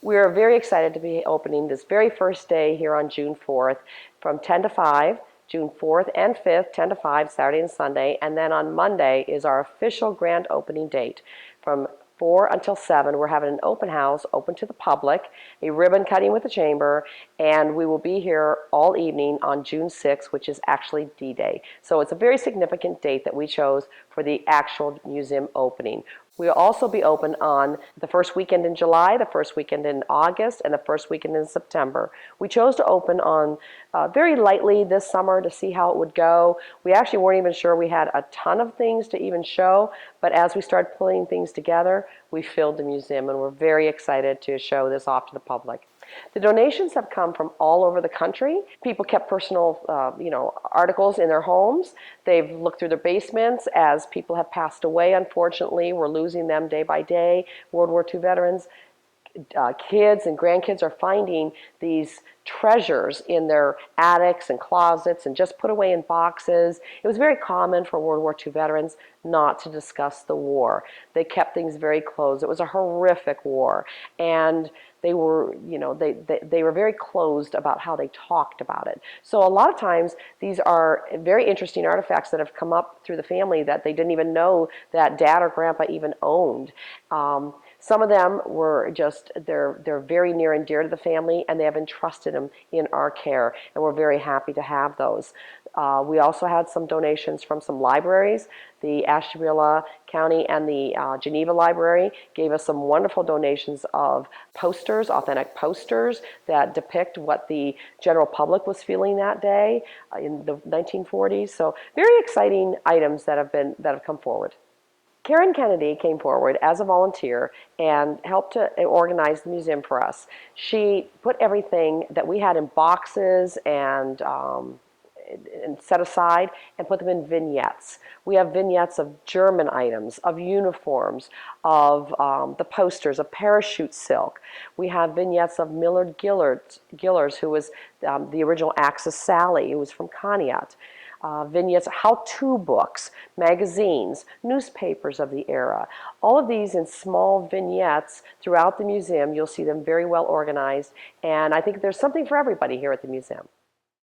We are very excited to be opening this very first day here on June 4th from 10 to 5, June 4th and 5th, 10 to 5, Saturday and Sunday. And then on Monday is our official grand opening date. From 4 until 7, we're having an open house, open to the public, a ribbon cutting with the chamber, and we will be here all evening on June 6th, which is actually D-Day. So it's a very significant date that we chose for the actual museum opening. We'll also be open on the first weekend in July, the first weekend in August, and the first weekend in September. We chose to open on very lightly this summer to see how it would go. We actually weren't even sure we had a ton of things to even show, but as we started pulling things together, we filled the museum, and we're very excited to show this off to the public. The donations have come from all over the country. People kept personal, articles in their homes. They've looked through their basements as people have passed away. Unfortunately, we're losing them day by day. World War II veterans, kids and grandkids are finding these treasures in their attics and closets and just put away in boxes. It was very common for World War II veterans not to discuss the war. They kept things very closed. It was a horrific war, and they were, they were very closed about how they talked about it. So a lot of times these are very interesting artifacts that have come up through the family that they didn't even know that dad or grandpa even owned. Some of them were just, they're very near and dear to the family, and they have entrusted them in our care, and we're very happy to have those. We also had some donations from some libraries. The Ashtabula County and the Geneva Library gave us some wonderful donations of posters, authentic posters that depict what the general public was feeling that day in the 1940s. So very exciting items that have come forward. Karen Kennedy came forward as a volunteer and helped to organize the museum for us. She put everything that we had in boxes and set aside and put them in vignettes. We have vignettes of German items, of uniforms, of the posters, of parachute silk. We have vignettes of Millard Gillers, who was the original Axis Sally, who was from Conneaut. Vignettes, how-to books, magazines, newspapers of the era. All of these in small vignettes throughout the museum. You'll see them very well organized, and I think there's something for everybody here at the museum.